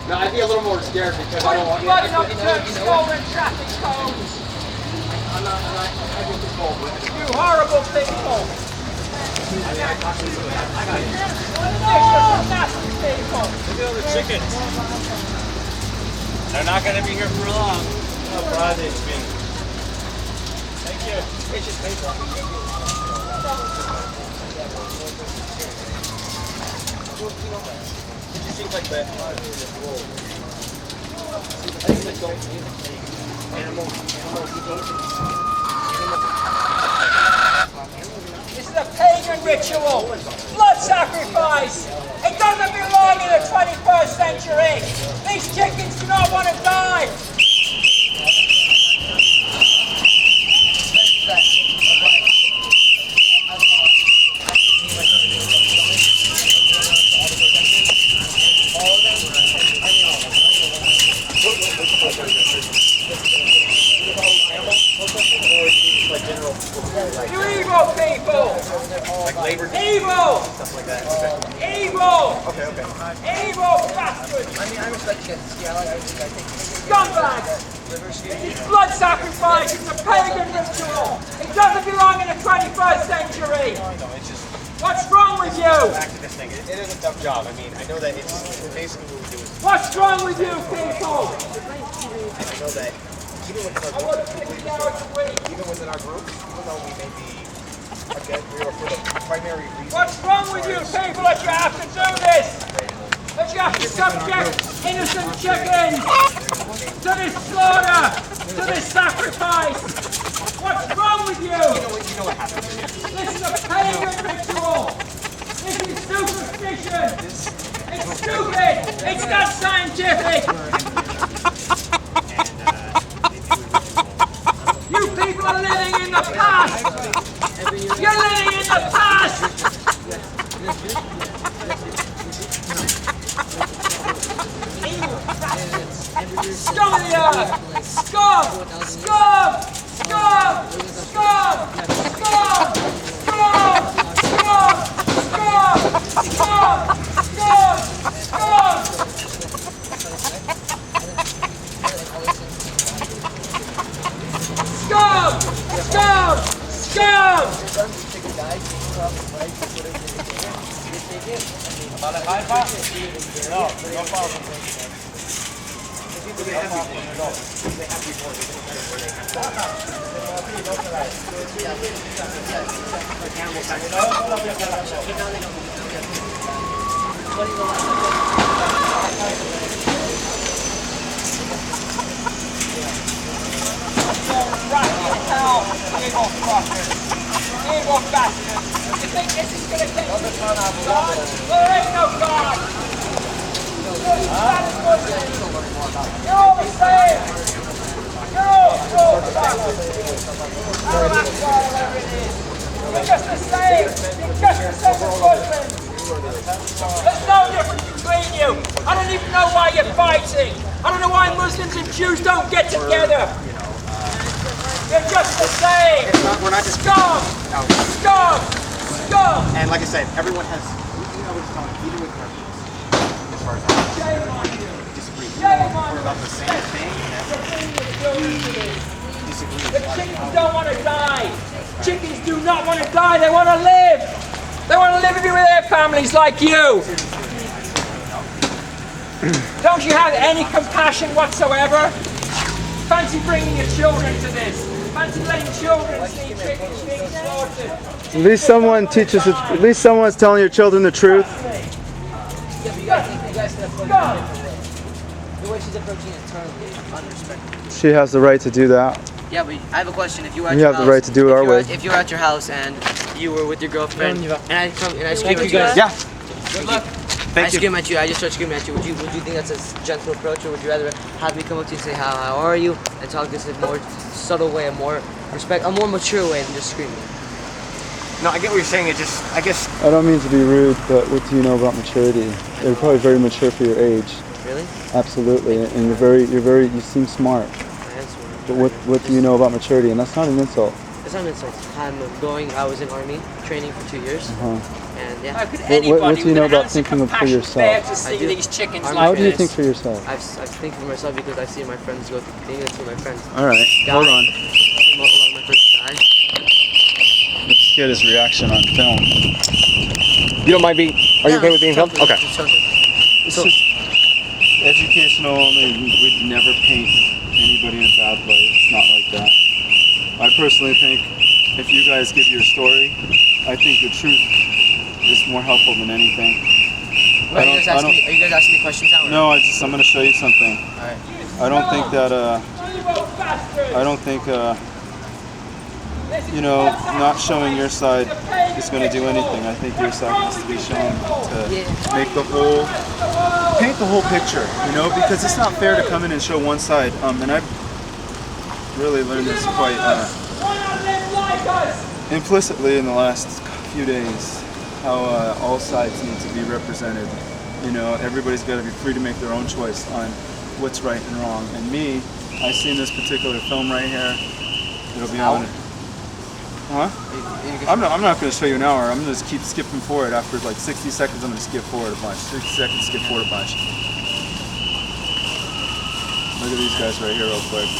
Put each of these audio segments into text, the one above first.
No, I'd be a little more scared because I don't want you to stolen traffic cones. I'm not controlled with it. You horrible people. Nasty people. Look at all the chickens. They're not going to be here for long. No problem. Thank you. It's just paper. It just seems like that. This is a pagan ritual. Blood sacrifice. It doesn't belong in the 21st century. These chickens do not want to die. You evil people! Like Labor Day. Evil! Stuff like that. Okay. Evil! Okay. Evil bastards! I respect you. Yeah, I think. Scumbags! Blood sacrifice is a pagan ritual! It doesn't belong in the 21st century! No, it's just. What's wrong with you? Back to this thing. It is a tough job. I mean, I know that it's basically what we do. What's wrong with you people? And I know that even within I our work 50 hours a week. even within our group, even though we may be again, we are for the primary reason. What's wrong with you people that you have to do this? That you have to subject innocent chickens to this slaughter, to this sacrifice? What's wrong with you? You know what happens. This is a pagan ritual. This is superstition. It's stupid. It's not scientific. You people are living in the past. You're living in the past. Scum of the earth. Scum. Scum. Scum. Scum. Scum. Scum. Scum. Scum. Scum. Scum. Scum. Scum. Scum. No, no problem. Evil fuckers. Evil bastards. You think this is going to get you to God? There ain't no God. You're all the same. You're all fuckers. Whatever it is. You're just the same. You're just the same as Muslims. There's no difference between you. I don't even know why you're fighting. I don't know why Muslims and Jews don't get together. You're just the same! We're not just scum! Scum! Scum! And like I said, everyone has, even with our views, as far as Shame on you! disagree. Shame on We're you! about the same thing. Disagree. The chickens don't want to die! Chickens do not want to die, they want to live! They want to live with their families like you! Don't you have any compassion whatsoever? Fancy bringing your children to this? Fancy letting children see chickens being slaughtered? At least someone teaches it. At least someone's telling your children the truth. The way she's approaching it internally is unrespectful. She has the right to do that. Yeah, but I have a question. If you were at You your have house, the right to do it our way. If you were at your house and you were with your girlfriend, and I come and I scream at you, Yeah. Good luck. I scream at you. I just start screaming at you. Would you think that's a gentle approach, or would you rather have me come up to you and say how are you, and talk this in a more subtle way, a more mature way than just screaming? No, I get what you're saying. It just, I guess. I don't mean to be rude, but what do you know about maturity? You're probably very mature for your age. Really? Absolutely, and you seem smart. But what do you know about maturity? And that's not an insult. It's not an insult. I was in Army training for 2 years. And yeah, How could What anybody do you know with an about ounce of thinking of for compassion yourself? bear to see I do. these chickens How like How do you this? think for yourself? I think for myself because I've seen my friends go through things. I've seen my friends All right, hold on. I've seen a lot of my friends die. Let's get his reaction on film. You don't mind being? Are you okay with being filmed? Okay. It's So- just educational only. We'd never paint anybody in a bad light. It's not like that. I personally think if you guys give your story, I think the truth is more helpful than anything. Are you guys asking me questions now? Or? No, I'm going to show you something. All right. I don't think that, you know, not showing your side is going to do anything. I think your side has to be shown to make paint the whole picture, you know, because it's not fair to come in and show one side. And I've really learned this quite implicitly in the last few days, how all sides need to be represented. You know, everybody's got to be free to make their own choice on what's right and wrong. And me, I've seen this particular film right here. It'll be on. Huh? I'm not going to show you an hour. I'm going to just keep skipping forward. After like 60 seconds, I'm going to skip forward a bunch. 60 seconds, skip forward a bunch. Look at these guys right here real quick.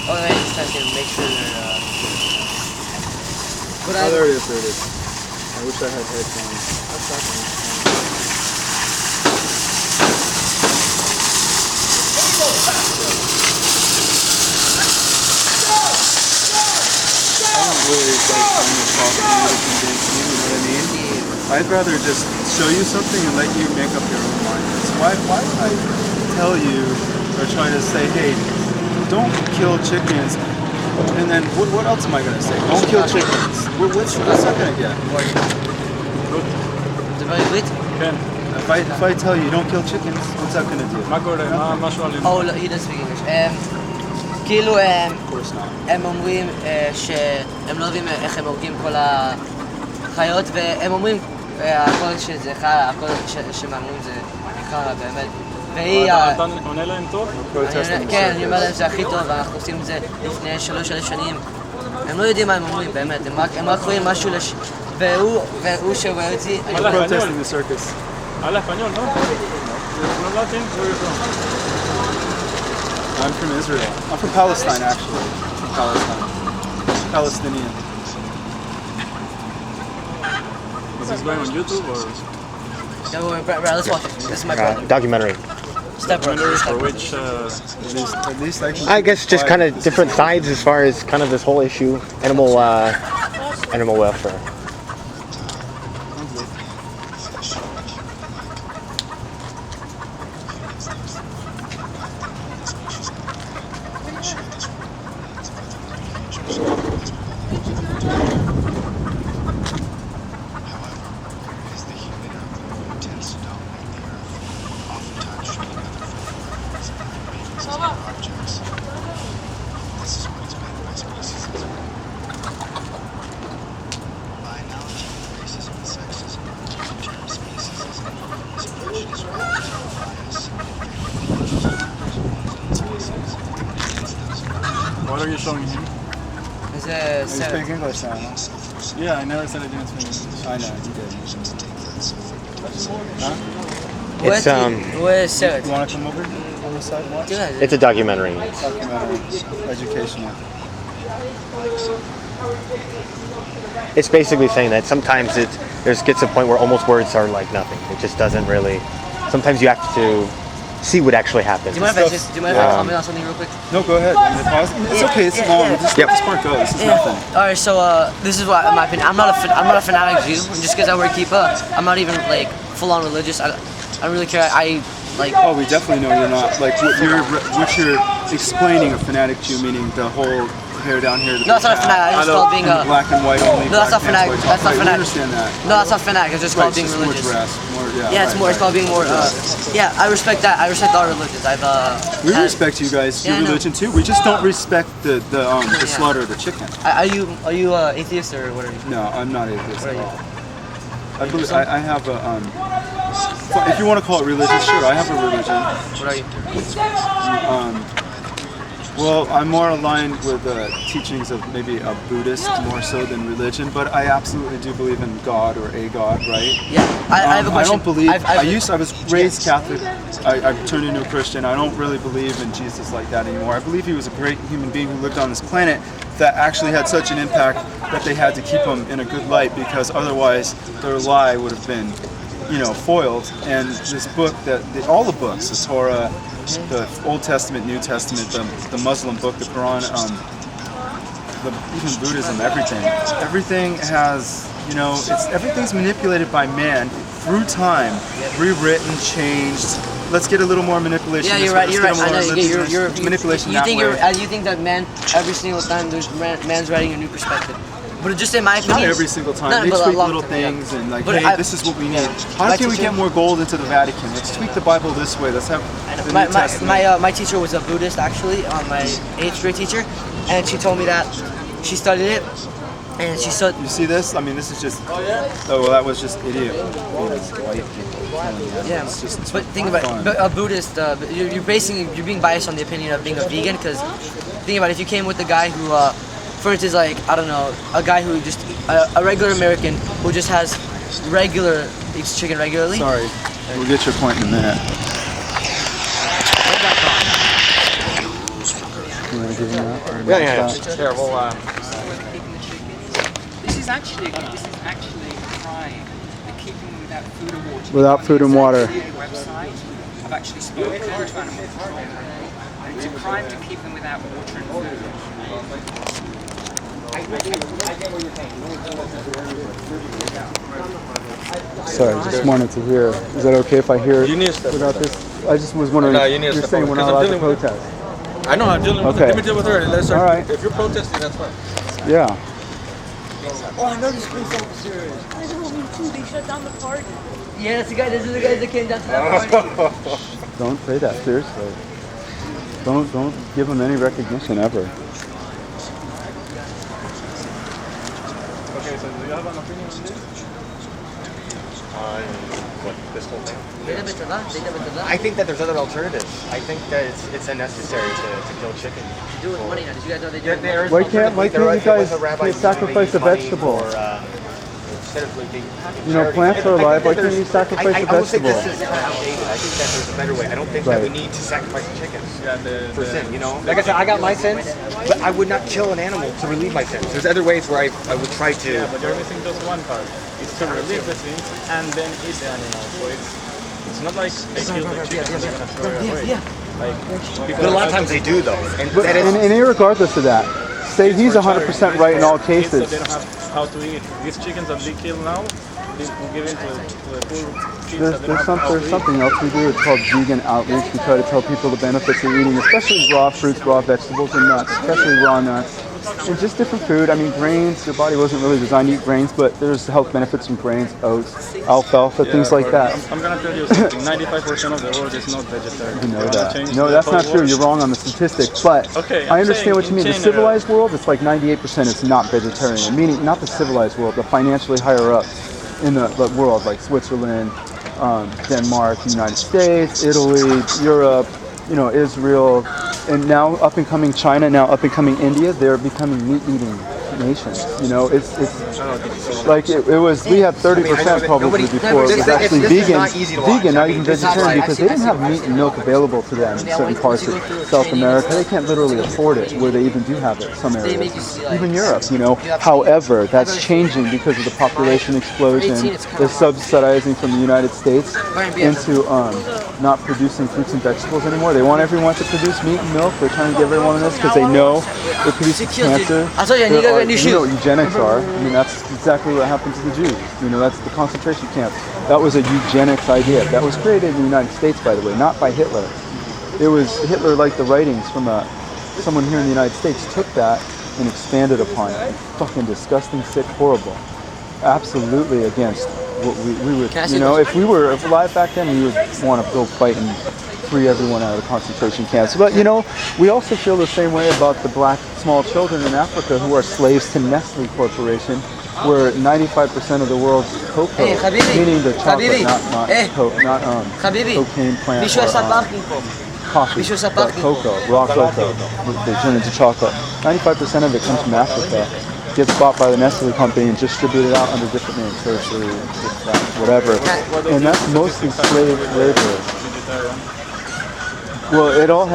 Oh, I just have to make sure they're. But Oh, there it is, there it is. I wish I had headphones. I don't really like trying to talk to you to convince you, you know what I mean? I'd rather just show you something and let you make up your own mind. So why would I tell you or try to say, hey, don't kill chickens, and then what else am I going to say? Don't kill chickens. What's that going to get? כן. If I tell you don't kill chickens, what's that going to do? מה קורה? משהו על... Oh, he doesn't speak English. כאילו Of course not. הם אומרים שהם לא יודעים איך הם הורגים כל החיות, והם אומרים הכל שזה חרא, הכל שהם אומרים זה חרא באמת. והיא... אתה עונה להם טוב? כן, אני אומר להם זה הכי טוב, אנחנו עושים את זה לפני 3 שנים. הם לא יודעים מה הם אומרים, באמת, הם רק רואים משהו והוא שרואה אותי... Protesting the circus. Habla español, ¿no? ¿No Latin? Where are you from? I'm from Israel. I'm from Palestine, actually. From Palestine. Palestinian. Is this going on YouTube or Yeah, let's watch it. This is my brother. Documentary. Step brother. for which? At least I can. I guess just kind of different sides as far as kind of this whole issue, animal welfare. What are you showing him? It's I a speak English now, huh? Yeah, I never said I didn't speak English. I know, you did. It's Where's Sarah? You want to come over on the side and watch? it's a documentary. Documentary, educational. It's basically saying that sometimes it gets to a point where almost words are like nothing. It just doesn't really. Sometimes you have to see what actually happens. Do you mind if I comment on something real quick? No, go ahead. It's okay. It's long. Just let this part go. This is nothing. All right, so this is what, in my opinion, I'm not a fanatic Jew. Just because I wear kippah, I'm not even like full on religious. I don't really care. I like. Oh, we definitely know you're not. Like what you're explaining a fanatic Jew, meaning the whole hair down here. No, it's not a fanatic. I just call being a black and white only. No, that's not fanatic. That's not fanatic. I understand that. No, that's not fanatic. It's just called being religious. Yeah, it's more. It's called being more. Yeah, I respect that. I respect all religions. We respect you guys, your religion too. We just don't respect the slaughter of the chicken. Are you atheist or what are you? No, I'm not atheist at all. I believe I have a if you want to call it religious, sure. I have a religion. What are you? Well, I'm more aligned with the teachings of maybe a Buddhist more so than religion, but I absolutely do believe in God or a God, right? Yeah, I have a question. I don't believe. I've I was raised Catholic. I turned into a Christian. I don't really believe in Jesus like that anymore. I believe he was a great human being who lived on this planet that actually had such an impact that they had to keep him in a good light, because otherwise their lie would have been, foiled. And this book, all the books, the Torah, the Old Testament, New Testament, the Muslim book, the Quran, even Buddhism, everything has, everything's manipulated by man through time, rewritten, changed. Let's get a little more manipulation. Yeah, you're right. You're right. I know you're manipulation. You think that man every single time man's writing a new perspective. But just in my opinion, not every single time. They tweak little things and like, hey, this is what we need. How can we get more gold into the Vatican? Let's tweak the Bible this way. Let's have the New Testament. My teacher was a Buddhist actually, my 8th grade teacher, and she told me that she studied it, and she said. You see this? I mean, this is just. Oh well, that was just idiot. White people. Yeah, but think about it. A Buddhist, you're being biased on the opinion of being a vegan, because think about it, if you came with a guy who. For instance, like, I don't know, a guy who just, a regular American who just eats chicken regularly. Sorry, we'll get your point in a minute. You want to give him that? Yeah. Here, we'll, This is actually trying to keep them without food and water. Without food and water. The website, I've actually spoken to animal control, and it's a crime to keep them without water and food. I get what you're saying. Sorry, I just wanted to hear. Is that okay if I hear without this? I just was wondering. No, you're saying we're not allowed to protest. I know, I'm dealing with her. Let me deal with her. All right. If you're protesting, that's fine. Yeah. Oh, I know these police officers. I know, me too. They shut down the party. Yeah, that's the guy. These are the guys that came down to that party. Don't say that, seriously. Don't give them any recognition ever. Okay, so do you have an opinion on this? On what, this whole thing? I I think that there's other alternatives. I think that it's unnecessary to kill chicken. do it with money now. Did you guys know they do it with money? Why can't you guys sacrifice a vegetable? Instead of like plants are alive. Why can't you sacrifice a I will say vegetable? this is outdated. I think that there's a better way. I don't think that we need to sacrifice chickens for sin, Like I said, I got my sins, but I would not kill an animal to relieve my sins. There's other ways where I would try to... Yeah, but you're missing just one part. It's to relieve the sins and then eat the animal. So it's not like they kill the chicken and they're going to throw it away. Like, But a lot of times they do, though. And that is... And regardless of that, say he's 100% right in all cases. They don't have how to eat. These chickens that they kill now, they will give in to the poor pigs that they don't have how to There's something else we do. It's called vegan outreach. We try to tell people the benefits of eating, especially raw fruits, raw vegetables, and nuts, especially raw nuts. And just different food. I mean, grains, your body wasn't really designed to eat grains, but there's health benefits from grains, oats, alfalfa, things like that. I'm going to tell you something. 95% of the world is not vegetarian. You know that. No, that's not true. You're wrong on the statistic. But Okay, I I'm understand saying what you mean. The in general. civilized world, it's like 98% is not vegetarian. Meaning, not the civilized world, the financially higher up in the world, like Switzerland, Denmark, United States, Italy, Europe, Israel, and now up and coming China, now up and coming India. They're becoming meat-eating nations. It's like it was. We had 30% probably before it was actually vegan, not even vegetarian, because they didn't have meat and milk available to them in certain parts of South America. They can't literally afford it where they even do have it. Some areas, even Europe. However, that's changing because of the population explosion. They're subsidizing from the United States into not producing fruits and vegetables anymore. They want everyone to produce meat and milk. They're trying to get everyone on this because they know it produces cancer. You know what eugenics are. I mean, that's exactly what happened to the Jews. That's the concentration camps. That was a eugenics idea. That was created in the United States, by the way, not by Hitler. It was Hitler, like the writings from someone here in the United States, took that and expanded upon it. Fucking disgusting, sick, horrible. Absolutely against what we would. If we were alive back then, we would want to go fight and free everyone out of the concentration camps. But we also feel the same way about the black small children in Africa who are slaves to Nestle Corporation, where 95% of the world's cocoa, meaning the chocolate, not cocaine plant. coffee, that cocoa, raw cocoa, they turn into chocolate. 95% of it comes from Africa, gets bought by the Nestle company and distributed out under different names, Hershey, whatever. And that's mostly slave labor. Well, it all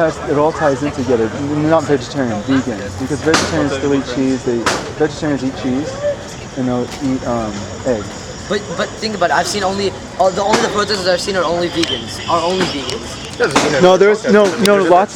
ties in together. Not vegetarian, vegan, because vegetarians still eat cheese. Vegetarians eat cheese, and they'll eat eggs. But think about it. I've seen the protesters I've seen are only vegans. No, there's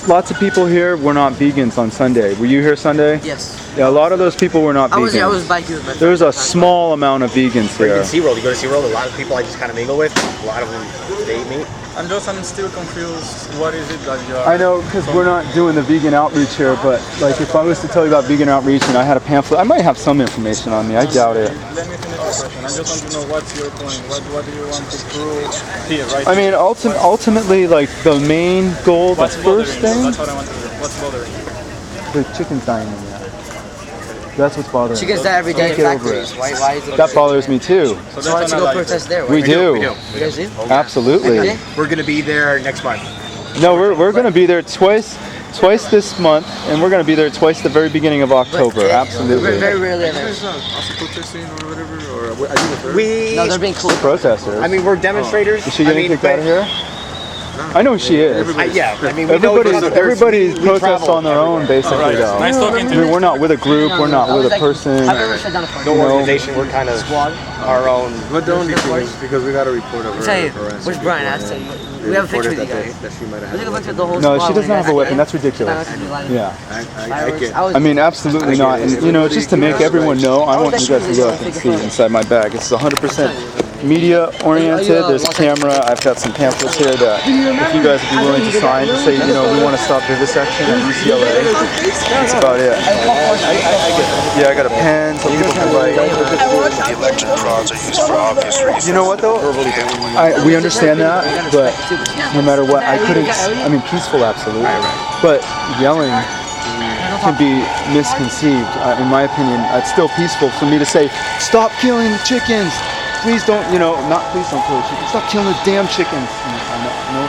lots of people here were not vegans on Sunday. Were you here Sunday? Yes. Yeah, a lot of those people were not vegans. I was biking with my friend. There's a small amount of vegans here. You go to SeaWorld, a lot of people I just kind of mingle with, a lot of them, they eat meat. I'm still confused. What is it that you are? I know, because we're not doing the vegan outreach here, but like if I was to tell you about vegan outreach and I had a pamphlet, I might have some information on me. I doubt it. Let me finish the question. I just want to know what's your point. What do you want to prove here, right? I mean, ultimately, like the main goal, the first thing. That's what I want to do. What's bothering you? The chicken's dying in there. That's what's bothering me. Chickens die every day in factories. Why is it? That bothers me too. So why don't you go protest there? We do. You guys do? Absolutely. We're going to be there next month. No, we're going to be there twice this month, and we're going to be there twice the very beginning of October. Absolutely. Very rarely there. Also protesting or whatever, or No, they're being cool. Protesters. I mean, we're demonstrators. Is she getting kicked out of here? I know who she is. Everybody protests on their own, basically, though. Nice talking to I mean, we're not with a group. We're not with a person. No organization. We're kind of our own. What the only thing is because we got a report of her. Tell you, where's Brian? I tell you, we have a picture with you guys. That she might have Look at had. the picture of the whole No, squad she doesn't when have a you guys weapon. came. That's ridiculous. Yeah. I get. I mean, absolutely not. And you know, just to make everyone know, I want you guys to look and see inside my bag. It's 100% media oriented. There's a camera. I've got some pamphlets here that if you guys would be willing to sign to say, you know, we want to stop vivisection at UCLA. That's about it. Yeah, I got a pen so people can write. The electric rods are used for obvious reasons. You know what though? We understand that, but no matter what, I couldn't. I mean, peaceful, absolutely, but yelling can be misconceived. In my opinion, it's still peaceful for me to say, "Stop killing the chickens." Please don't, you know, not please don't kill the chickens. Stop killing the damn chickens. No,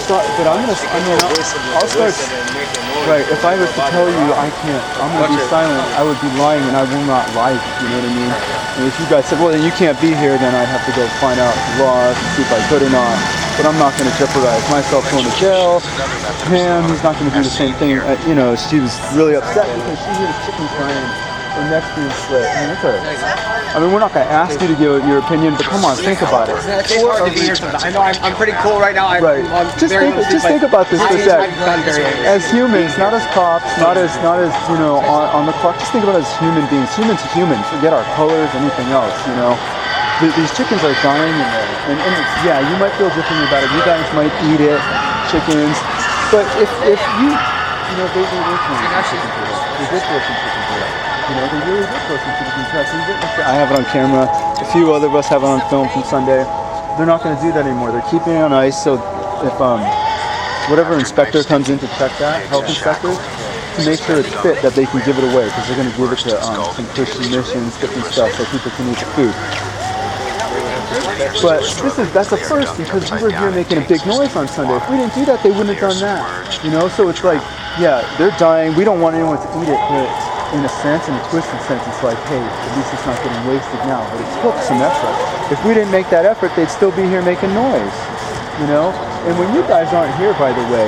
stop, but I'll start. Right, if I was to tell you I can't, I'm going to be silent, I would be lying and I will not lie, you know what I mean? And if you guys said, well, then you can't be here, then I'd have to go find out the laws and see if I could or not. But I'm not going to jeopardize myself going to jail. Pam, he's not going to do the same thing. You know, she was really upset because she heard a chicken crying. Her neck's being slit. I mean, we're not going to ask you to give your opinion, but come on, think about it. It's hard to be here sometimes. I know I'm pretty cool right now. Right. Just think about this for a sec. As humans, not as cops, not as you know on the clock. Just think about it as human beings, human to human. Forget our colors, anything else. You know, these chickens are dying in there, and yeah, you might feel differently about it. You guys might eat it, chickens, but if you know they were chicken feed. They did throw some chicken feed. You know, they really did throw some chicken feed. I have it on camera. A few other of us have it on film from Sunday. They're not going to do that anymore. They're keeping it on ice. So if whatever inspector comes in to check that, health inspector, to make sure it's fit that they can give it away because they're going to give it to some Christian missions, different stuff, so people can eat the food. But that's a first because we were here making a big noise on Sunday. If we didn't do that, they wouldn't have done that. You know, so it's like, yeah, they're dying. We don't want anyone to eat it, but in a sense, in a twisted sense, it's like, hey, at least it's not getting wasted now. But it's took some effort. If we didn't make that effort, they'd still be here making noise. You know? And when you guys aren't here, by the way,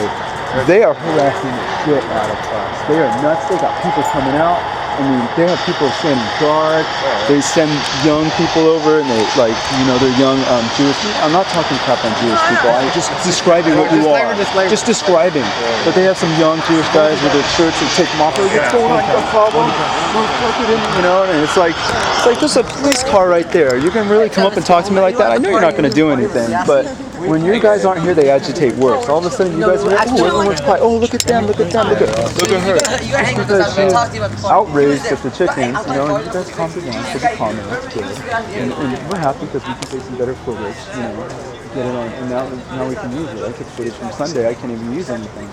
they are harassing the shit out of us. They are nuts. They got people coming out. I mean, they have people standing guard. They send young people over, and they, like, you know, they're young Jewish. I'm not talking crap on Jewish people. I'm just describing what you are. Just describing. But they have some young Jewish guys with their shirts and take them off. What's going on? You got a problem? You know, and it's like there's a police car right there. You can really come up and talk to me like that. I know you're not going to do anything, but when you guys aren't here, they agitate worse. All of a sudden, you guys are like, oh, everyone's quiet. Oh, look at them, look at them, look at her. Just because she's outraged at the chickens, you know, and you guys calm down, so be calm, and that's good. And we're happy because we can take some better footage, you know, get it on, and now we can use it. I took footage from Sunday, I can't even use anything.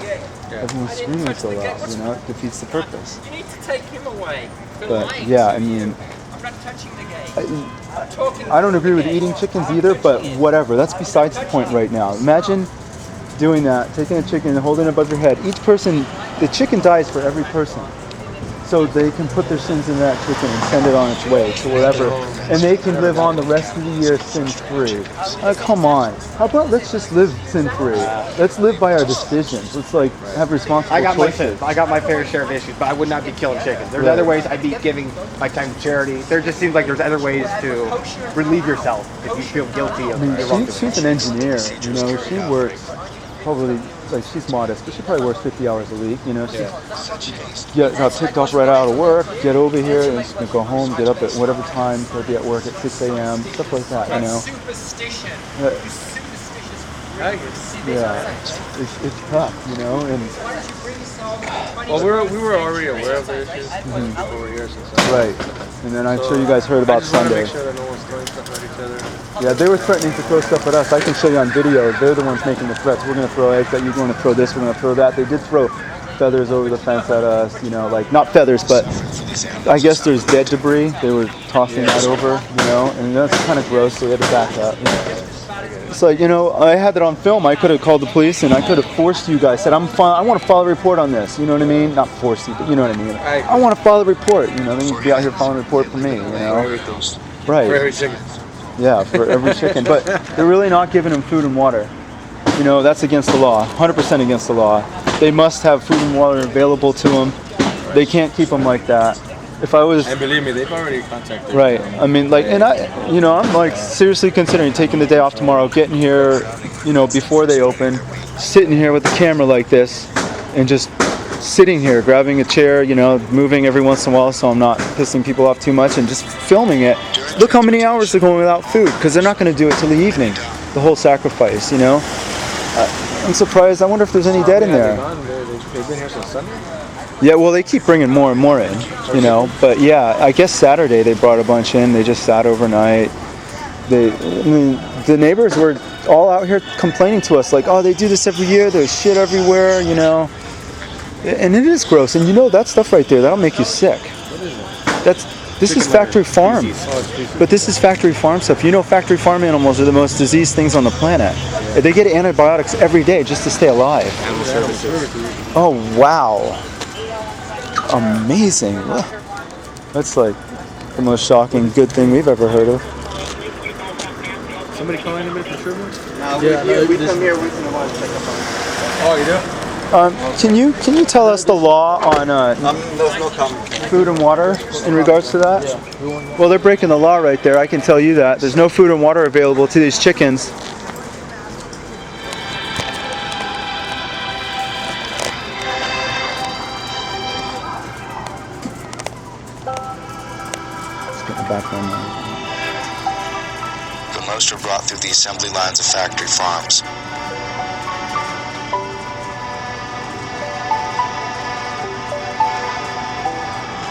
Everyone's screaming so loud, you know, it defeats the purpose. You need to take him away. But, yeah, I mean, I'm not touching the game. I don't agree with eating chickens either, but whatever. That's besides the point right now. Imagine doing that, taking a chicken and holding it above your head. Each person, the chicken dies for every person. So they can put their sins in that chicken and send it on its way to wherever. And they can live on the rest of the year sin-free. Come on. How about let's just live sin-free? Let's live by our decisions. Let's like have responsible choices. I got my fair share of issues, but I would not be killing chickens. There's other ways I'd be giving my time to charity. There just seems like there's other ways to relieve yourself if you feel guilty of your wrongdoing. She's an engineer, you know, she works probably, like she's modest, but she probably works 50 hours a week, you know. She got picked up right out of work, get over here, and she's going to go home, get up at whatever time, she'll be at work at 6 a.m., stuff like that, you know. Yeah, it's tough, you know, and... Well, we were already aware of the issues before we were here, right, and then I'm sure you guys heard about Sunday. Make sure that no one's throwing stuff at each other. Yeah, they were threatening to throw stuff at us. I can show you on video. They're the ones making the threats. We're going to throw eggs at you. We're going to throw this. We're going to throw that. They did throw feathers over the fence at us. You know, like not feathers, but I guess there's dead debris. They were tossing that over. You know, and that's kind of gross. So we had to back up. You know. It's like, you know, I had that on film. I could have called the police and I could have forced you guys. Said, I want to file a report on this. You know what I mean? Not force you, but you know what I mean. I want to file a report. You know, then you'd be out here filing a report for me. You know, right? For every chicken. Yeah, for every chicken. But they're really not giving them food and water. You know, that's against the law. 100% against the law. They must have food and water available to them. They can't keep them like that. If I was, and believe me, they've already contacted. Right. I mean, like, and I'm like seriously considering taking the day off tomorrow, getting here, you know, before they open, sitting here with the camera like this, and just sitting here, grabbing a chair, you know, moving every once in a while so I'm not pissing people off too much, and just filming it. Look how many hours they're going without food, because they're not going to do it till the evening. The whole sacrifice, you know. I'm surprised. I wonder if there's any dead in there. They've been here since Sunday. Yeah, well, they keep bringing more and more in, you know. But yeah, I guess Saturday they brought a bunch in. They just sat overnight. The neighbors were all out here complaining to us, like, oh, they do this every year. There's shit everywhere, you know. And it is gross. And you know that stuff right there, that'll make you sick. What is it? This is factory farm. But this is factory farm stuff. You know, factory farm animals are the most diseased things on the planet. They get antibiotics every day just to stay alive. Animal services. Oh, wow. Amazing. That's like the most shocking good thing we've ever heard of. Somebody calling anybody for sure? No, we come here once in a while to check up on it. Oh, you do? Can you tell us the law on there's no comment. food and water in regards to that? Yeah. Well, they're breaking the law right there. I can tell you that. There's no food and water available to these chickens. The most are brought through the assembly lines of factory farms.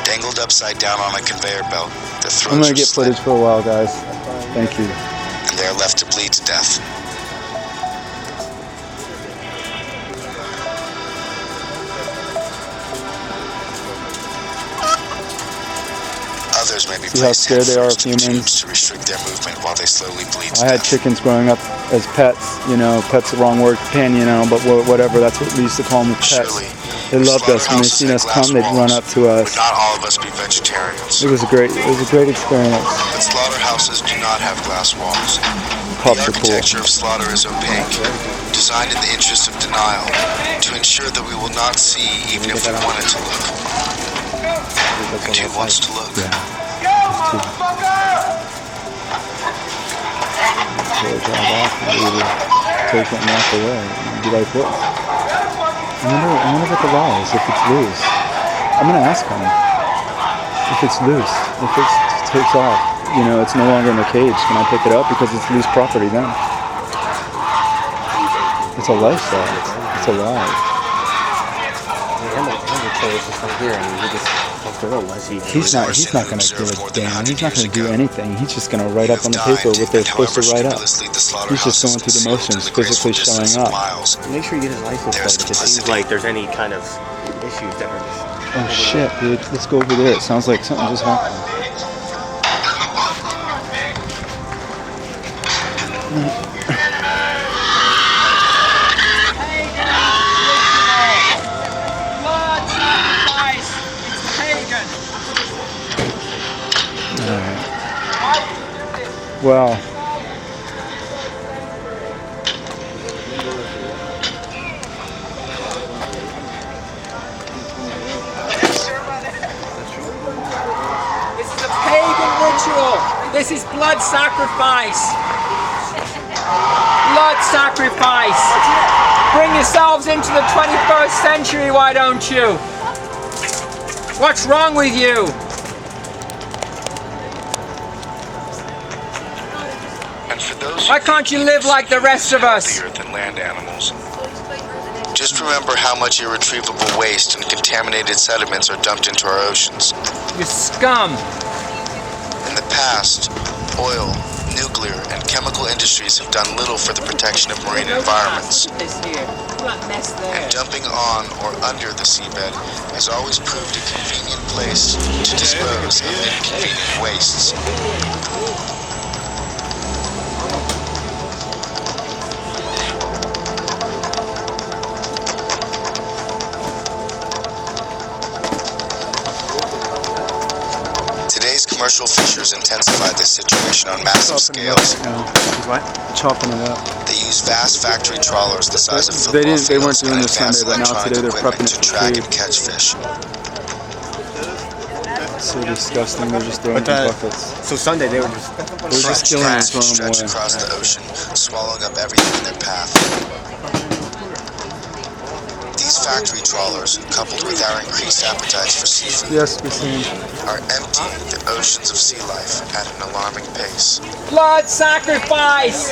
Dangled upside down on a conveyor belt, their throats I'm gonna are get slit, footage for a while, guys. Thank you. and they are left to bleed to death. Others may be See how placed scared they are of headfirst in humans? tubes to restrict their movement while they slowly bleed to I had death. chickens growing up as pets, you know, pets the wrong word, companion, you know, but whatever, that's what we used to call them, pets. Surely, They loved us. When they seen us come, they'd run up to us. Would not all of us be vegetarians? It was a great experience. But slaughterhouses do not have glass walls. Pups The are cool. architecture of slaughter is opaque, designed in the interest of denial, to ensure that we will not see even if we wanted to look. And who wants to look? Take it and walk away. Be like, what? I wonder what the law is, if it's loose. I'm going to ask him. If it's loose, if it takes off, you know, it's no longer in a cage, can I pick it up? Because it's loose property then. It's a lifestyle. It's alive. He's not going to give a damn. He's not going to do anything. He's just going to write up on the paper what they're supposed to write up. He's just going through the motions, physically showing up. Make sure you get his license plate if it seems like there's any kind of issues that are Oh shit, dude. Let's go over there. It sounds like something just happened. Wow. This is a pagan ritual. This is blood sacrifice. Blood sacrifice. Bring yourselves into the 21st century, why don't you? What's wrong with you? And for those Why can't you live like the rest of us? the earth and land animals. Just remember how much irretrievable waste and contaminated sediments are dumped into our oceans. You scum. In the past, oil, nuclear, and chemical industries have done little for the protection of marine environments. And dumping on or under the seabed has always proved a convenient place to dispose of inconvenient wastes. Today's commercial fishers intensify this situation on massive scales. Chopping it up. They use vast factory trawlers the size of They football didn't. They weren't fields doing and this Sunday, advanced but now electronic today they're prepping equipment it to for track food. and catch fish. So disgusting. They're just throwing it in buckets. So Sunday they were just They're just killing and throwing them Stretch away. across the ocean, swallowing up everything in their path. These factory trawlers, coupled with our increased appetites for seafood, Yes, we've seen. are emptying the oceans of sea life at an alarming pace. Blood sacrifice.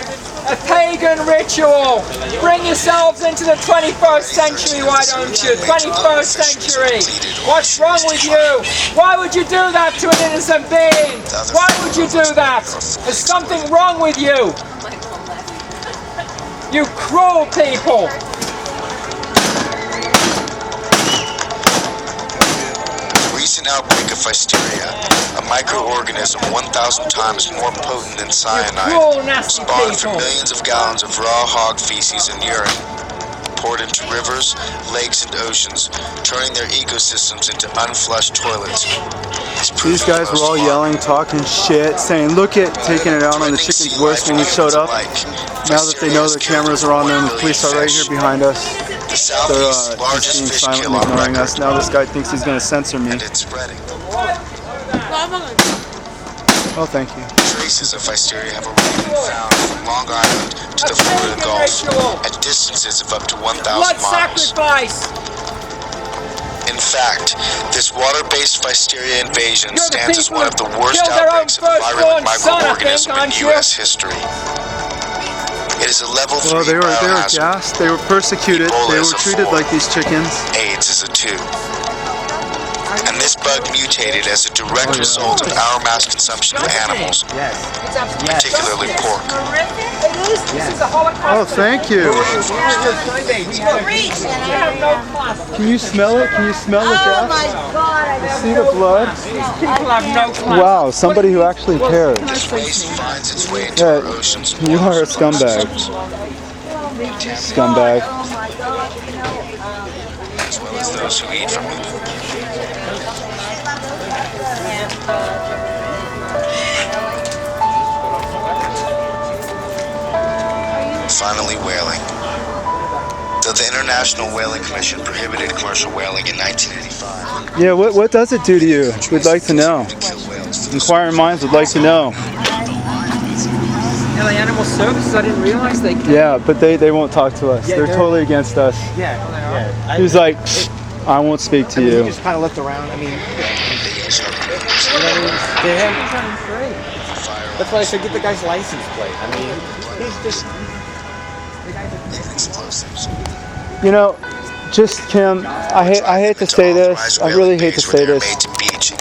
A pagan ritual. Bring yourselves into the 21st century, why don't you? 21st century. What's wrong with you? Why would you do that to an innocent being? Why would you do that? There's something wrong with you. You cruel people. Recent outbreak of Pfiesteria, a microorganism 1,000 times more potent than cyanide, cruel, nasty spawned from people. millions of gallons of raw hog feces and urine, poured into rivers, lakes, and oceans, turning their ecosystems into unflushed toilets. These guys were all yelling, talking shit, saying, "Look at taking it out on the chickens worse when we showed up." Now that they know their cameras are on them, the police are right here behind us. They're just being silent and ignoring us. Now this guy thinks he's going to censor me. And it's spreading. Oh, thank you. Traces of Pfiesteria have already been found from Long Island to the Florida Gulf at distances of up to 1,000 Blood miles. sacrifice. In fact, this water-based Pfiesteria invasion You're the stands as people one of the worst killed their own outbreaks of a virulent firstborn son, I microorganism think, in aren't you? U.S. history. It is a level 3 Well, they were biohazard. gassed. They were persecuted. Ebola They is were a treated 4. like these chickens. AIDS is a 2. And this bug mutated as a direct result of our mass consumption of animals, particularly pork. It is. This is the Holocaust. Oh, thank you. Can you smell it? Can you smell the gas? See the blood? People have no class. Wow, somebody who actually cares. This waste finds its way into our oceans. You are a scumbag. Scumbag. As well as those who eat from it. Finally, whaling. Though the International Whaling Commission prohibited commercial whaling in 1985, Yeah, what does it do to you? We'd like to know. Inquiring minds would like to know. LA Animal Services, I didn't realize they could. Yeah, but they won't talk to us. They're totally against us. yeah. He was like, I won't speak to He you. just kind of looked around. I mean, they use our they have. That's why I said get the guy's license plate. I mean, he's just. explosives. You know, just Kim, I hate to say this. I really hate to say this. Made to beach